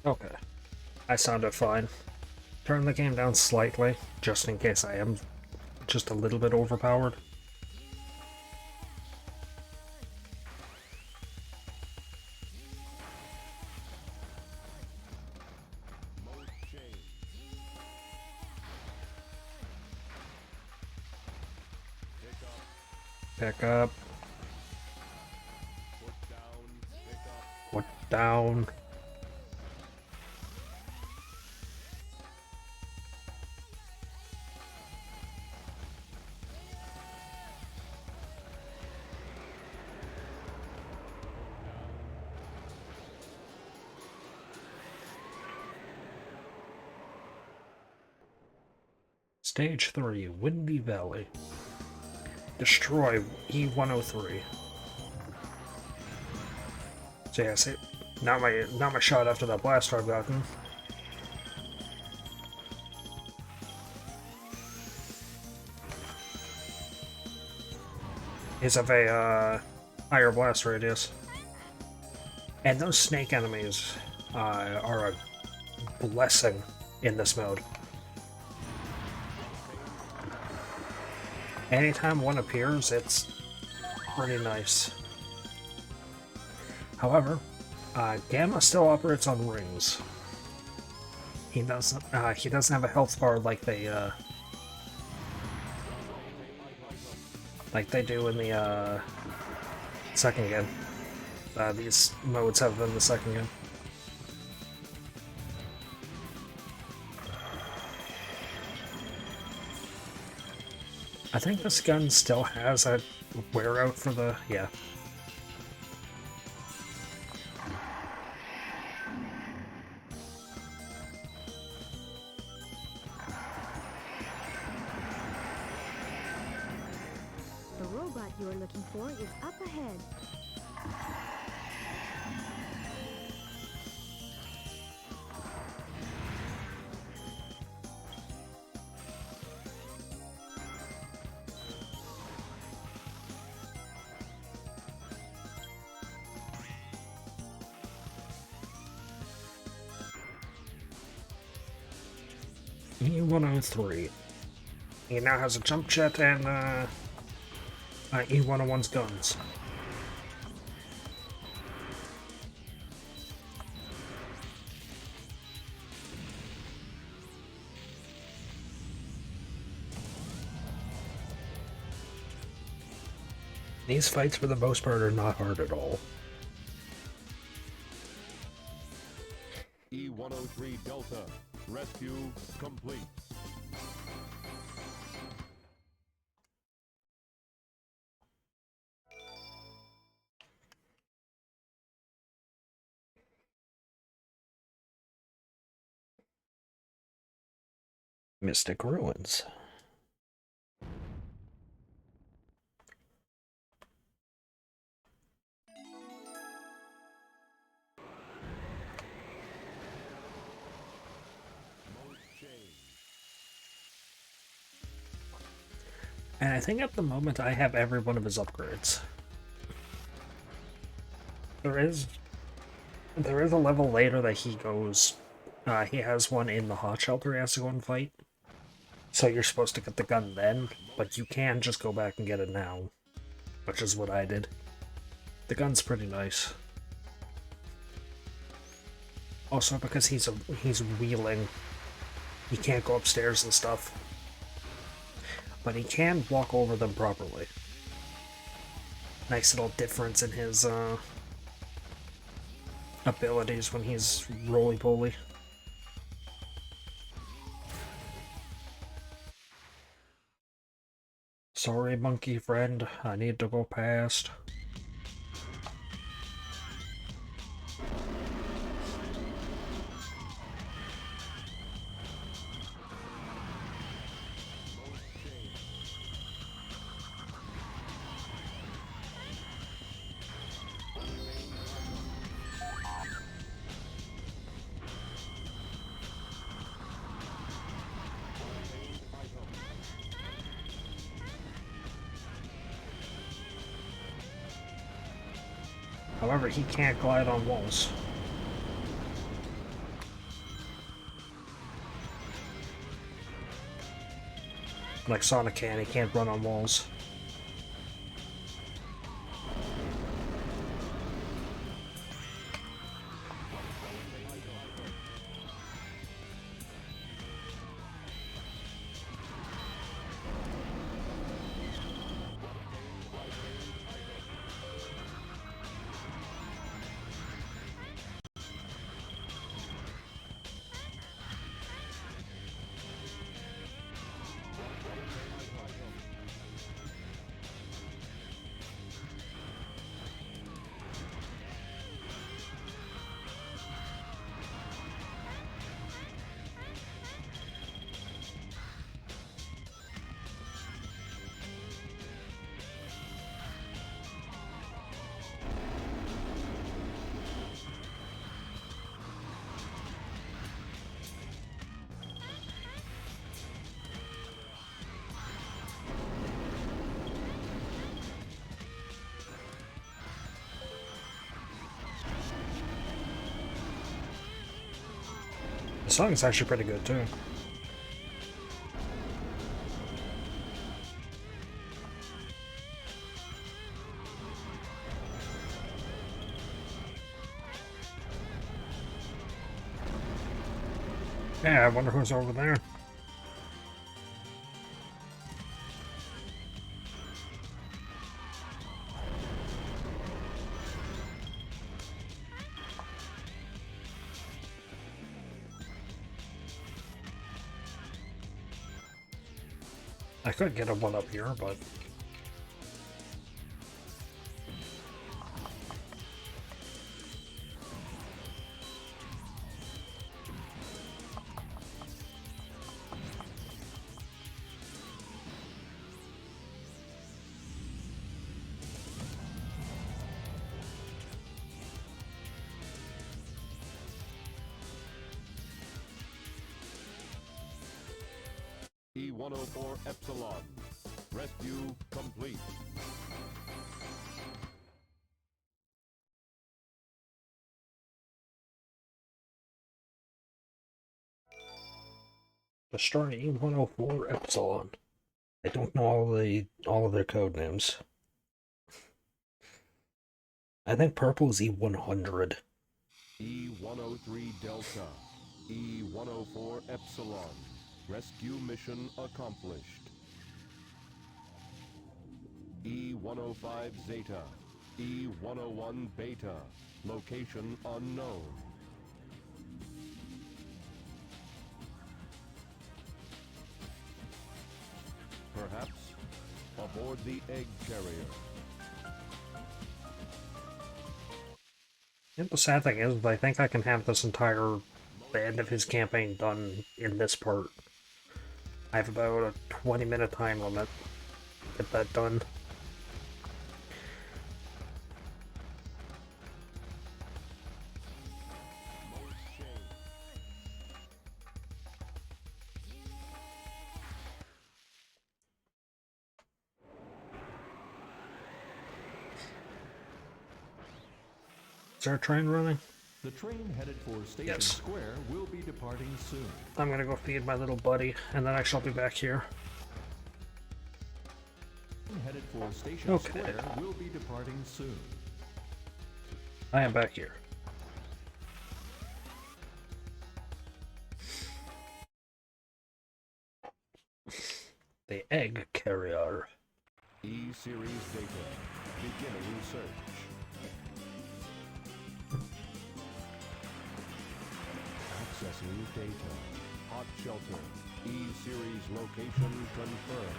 Okay, I sounded fine. Turn the game down slightly, just in case I am just a little bit overpowered. Pick up. Put down. Stage 3, Windy Valley. Destroy E103. So yeah, see, not my shot after that blast I've gotten. Is of a higher blast radius. And those snake enemies are a blessing in this mode. Anytime one appears, it's pretty nice. However, Gamma still operates on rings. He doesn't have a health bar like they do in the second game. These modes have in the second game. I think this gun still has a wear out for the... yeah. The robot you are looking for is up ahead. E103. He now has a jump jet and E101's guns. These fights, for the most part, are not hard at all. E103 Delta, rescue complete. Mystic Ruins. And I think at the moment I have every one of his upgrades. There is a level later that he goes, he has one in the hot shelter he has to go and fight. So you're supposed to get the gun then, but you can just go back and get it now. Which is what I did. The gun's pretty nice. Also because he's wheeling, he can't go upstairs and stuff. But he can walk over them properly. Nice little difference in his abilities when he's roly-poly. Sorry, monkey friend, I need to go past. However, he can't glide on walls. Like Sonic can, he can't run on walls. The song is actually pretty good too. Yeah, I wonder who's over there. I could get a one up here, but E104 Epsilon. Rescue complete. destroy E104 Epsilon. I don't know all of their code names. I think purple is E100. E103 Delta. E104 Epsilon. Rescue mission accomplished. E105 Zeta. E101 Beta. Location unknown. Perhaps aboard the egg carrier. And the sad thing is, I think I can have this entire end of his campaign done in this part. I have about a 20-minute time limit to get that done. Is there a train running? The train headed for Station Yes. Square will be departing soon. I'm gonna go feed my little buddy, and then I shall be back here. Headed for Station Okay. Square will be departing soon. I am back here. The egg carrier. E-Series data. Beginning search. Accessing data. Hot shelter. E-Series location confirmed.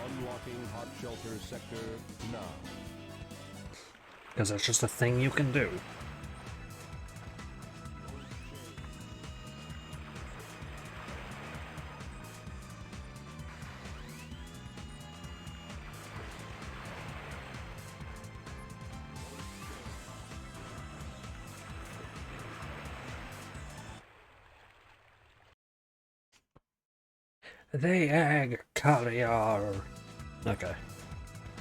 Unlocking hot shelter sector now. Because that's just a thing you can do. The egg carrier. Okay.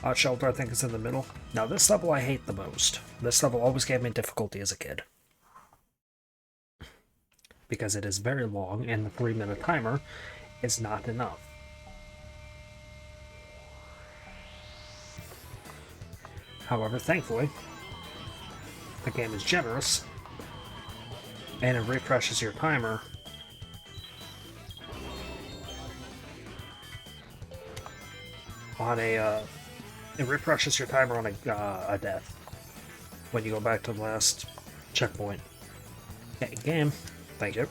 Hot shelter, I think, is in the middle. Now, this level I hate the most. This level always gave me difficulty as a kid. Because it is very long, and the 3-minute timer is not enough. However, thankfully, the game is generous, and it refreshes your timer on it refreshes your timer on a death when you go back to the last checkpoint. Okay, game. Thank you.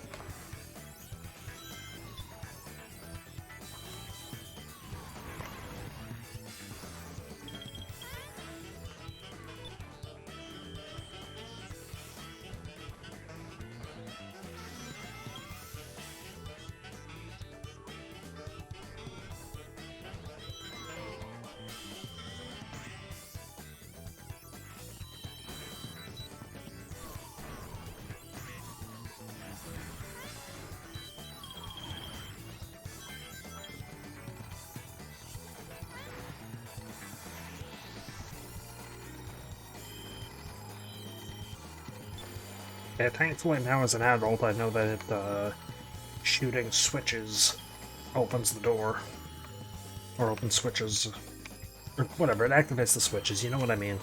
Yeah, thankfully now as an adult I know that shooting switches opens the door. Or opens switches. Or whatever, it activates the switches, you know what I mean.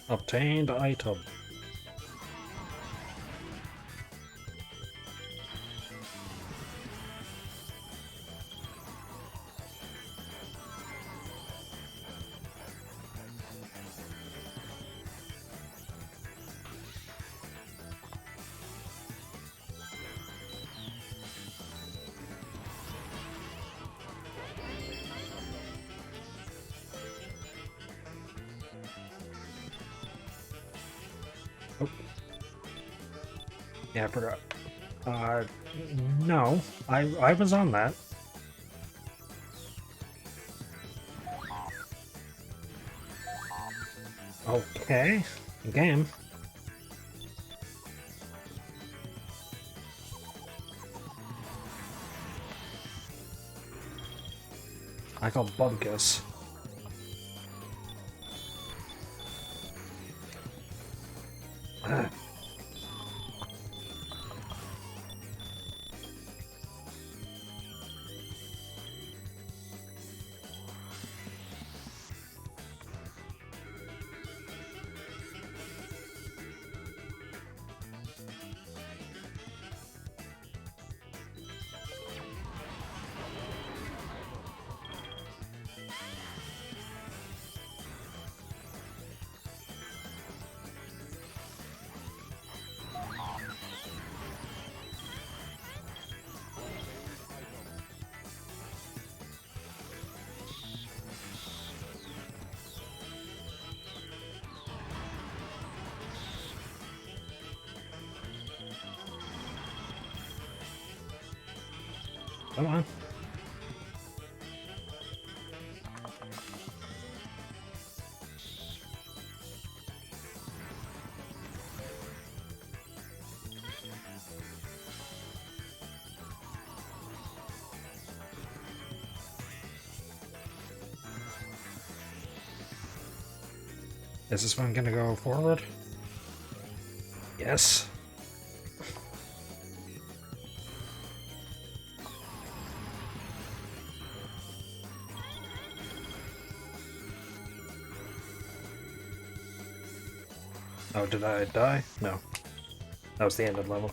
Obtained item. Oh. Yeah, I forgot. No. I was on that. Okay. Game. I got Bubkus. Come on. Is this one gonna go forward? Yes. Oh, did I die? No. That was the end of the level.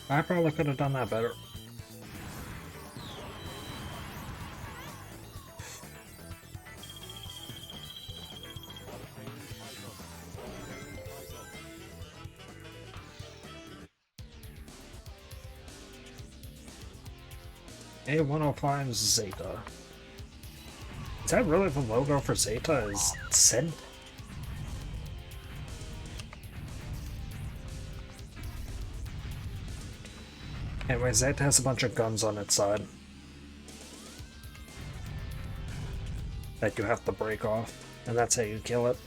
I probably could have done that better. A105 Zeta. Is that really the logo for Zeta? Is Sid? Anyway, Zeta has a bunch of guns on its side that you have to break off, and that's how you kill it.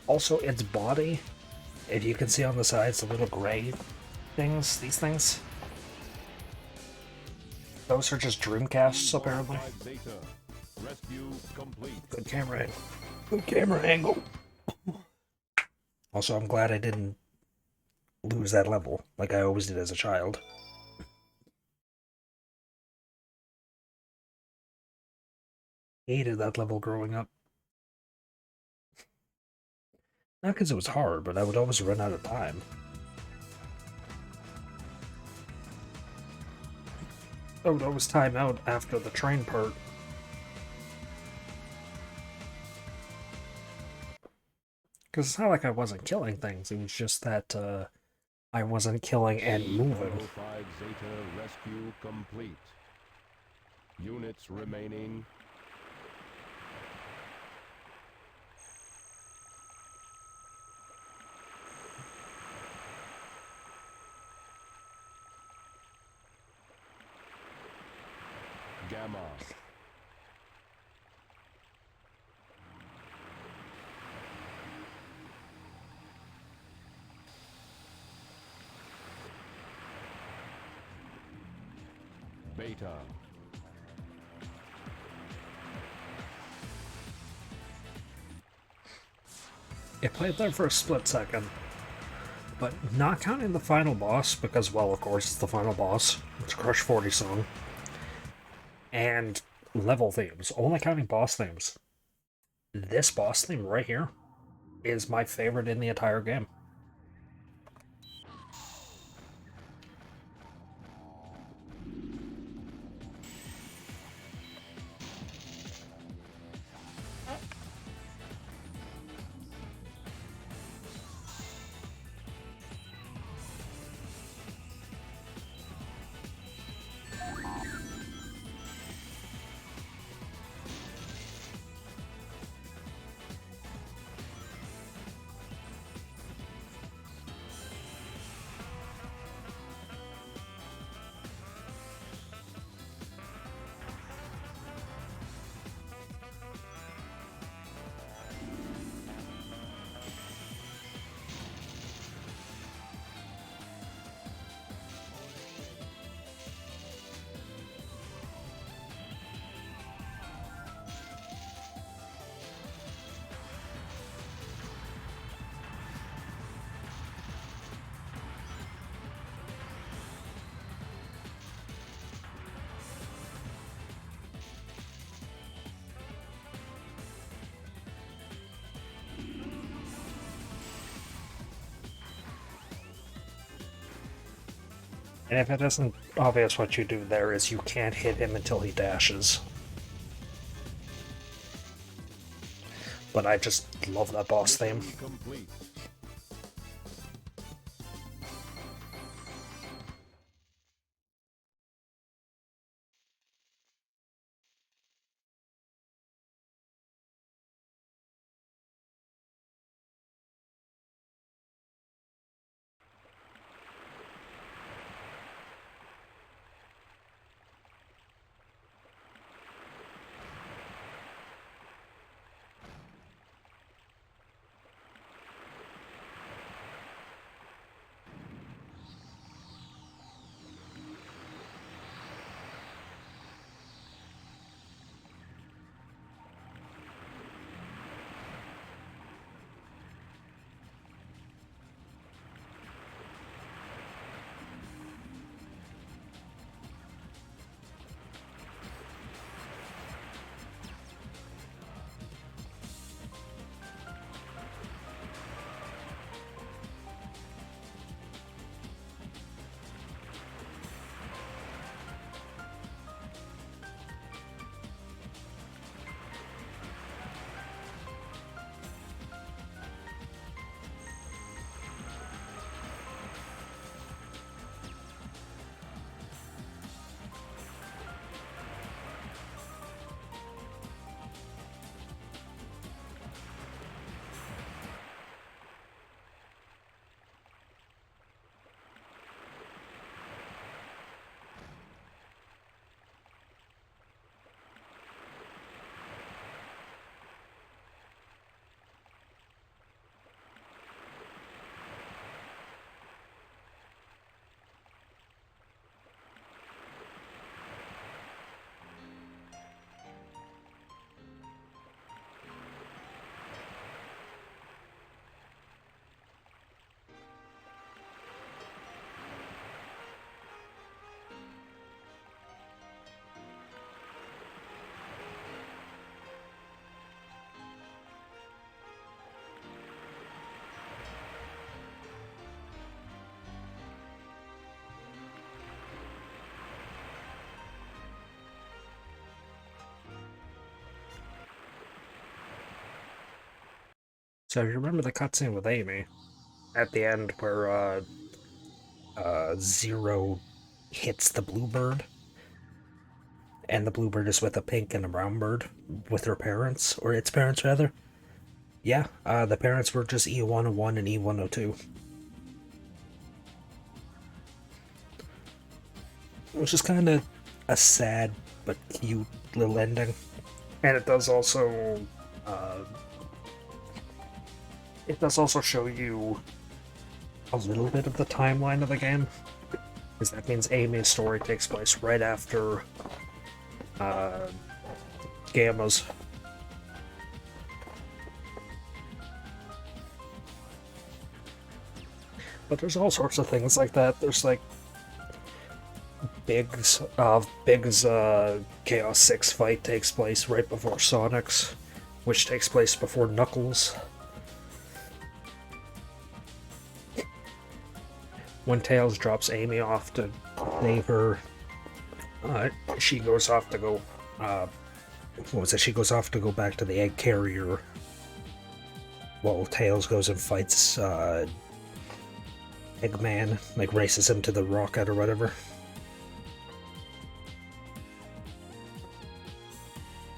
Also, its body If you can see on the sides the little gray things, these things, those are just Dreamcasts, apparently. 5 Zeta. Rescue complete. Good camera angle. Good camera angle. Also, I'm glad I didn't lose that level, like I always did as a child. Hated that level growing up. Not because it was hard, but I would always run out of time. I would always time out after the train part. Because it's not like I wasn't killing things, it was just that I wasn't killing and moving. 5 Zeta rescue complete. Units remaining. Gamma. Beta. It played there for a split second, but not counting the final boss, because, well, of course, it's the final boss. It's Crush 40 song. And level themes, only counting boss themes. This boss theme right here is my favorite in the entire game. And if it isn't obvious what you do there is you can't hit him until he dashes. But I just love that boss theme. Complete. So if you remember the cutscene with Amy at the end where Zero hits the bluebird, and the bluebird is with a pink and a brown bird with her parents, or its parents rather. Yeah, the parents were just E101 and E102. Which is kind of a sad but cute little ending. And uh, it does also show you a little bit of the timeline of the game, because that means Amy's story takes place right after Gamma's. But there's all sorts of things like that. There's like Big's Chaos 6 fight takes place right before Sonic's, which takes place before Knuckles. When Tails drops Amy off to save her, she goes off to go. What was it? She goes off to go back to the egg carrier. While Tails goes and fights Eggman, like races him to the rocket or whatever.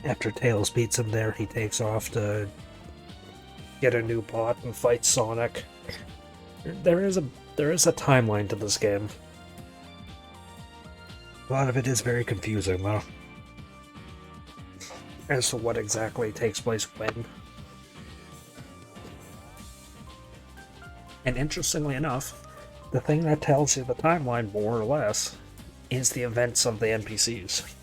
After Tails beats him there, he takes off to get a new pot and fight Sonic. There is a timeline to this game. A lot of it is very confusing, though, as to what exactly takes place when. And interestingly enough, the thing that tells you the timeline, more or less, is the events of the NPCs.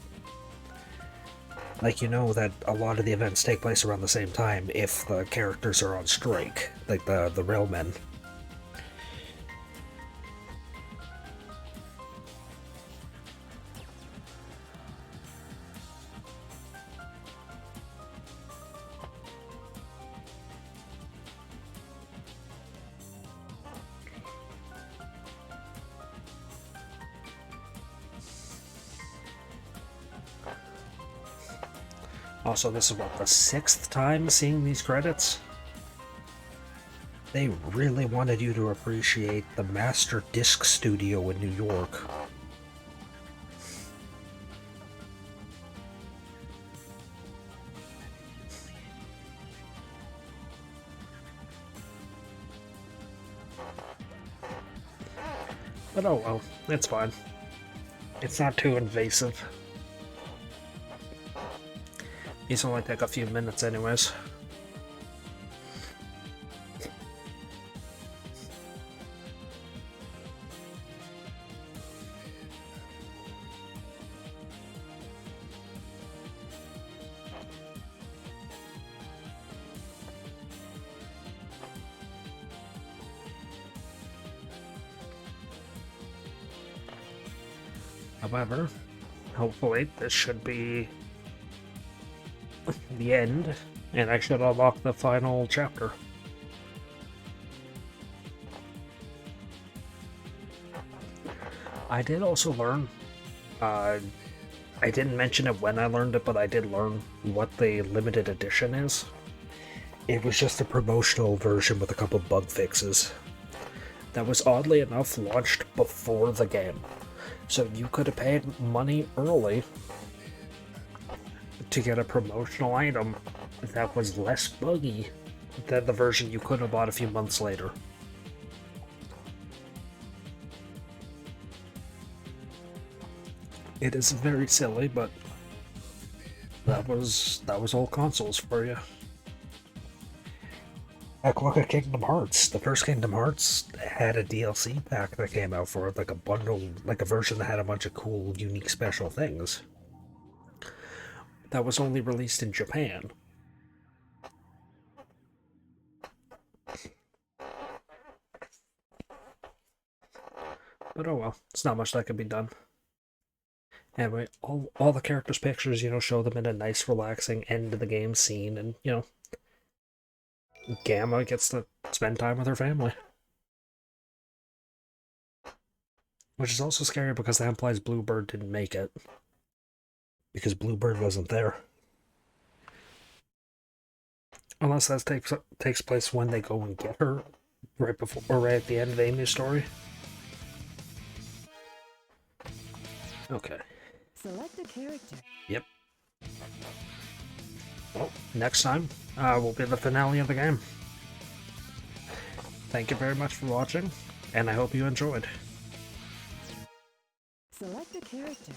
Like, you know that a lot of the events take place around the same time if the characters are on strike, like the railmen. Also, this is what, the 6th time seeing these credits? They really wanted you to appreciate the Master Disc Studio in New York. But oh well, it's fine. It's not too invasive. These only take a few minutes anyways. However, hopefully this should be the end, and I should unlock the final chapter. I did also learn, I didn't mention it when I learned it, but I did learn what the limited edition is. It was just a promotional version with a couple bug fixes that was oddly enough launched before the game. So you could have paid money early to get a promotional item that was less buggy than the version you could have bought a few months later. It is very silly, but that was all consoles for you. Heck, look at Kingdom Hearts. The first Kingdom Hearts had a DLC pack that came out for it, like a bundle, like a version that had a bunch of cool, unique, special things. That was only released in Japan. But oh well, it's not much that can be done. Anyway, all the characters' pictures, show them in a nice, relaxing end of the game scene, and, Gamma gets to spend time with her family. Which is also scary because that implies Bluebird didn't make it. Because Bluebird wasn't there. Unless that takes place when they go and get her, right before or right at the end of Amy's story. Okay. Select a character. Yep. Well, next time will be the finale of the game. Thank you very much for watching, and I hope you enjoyed. Select a character.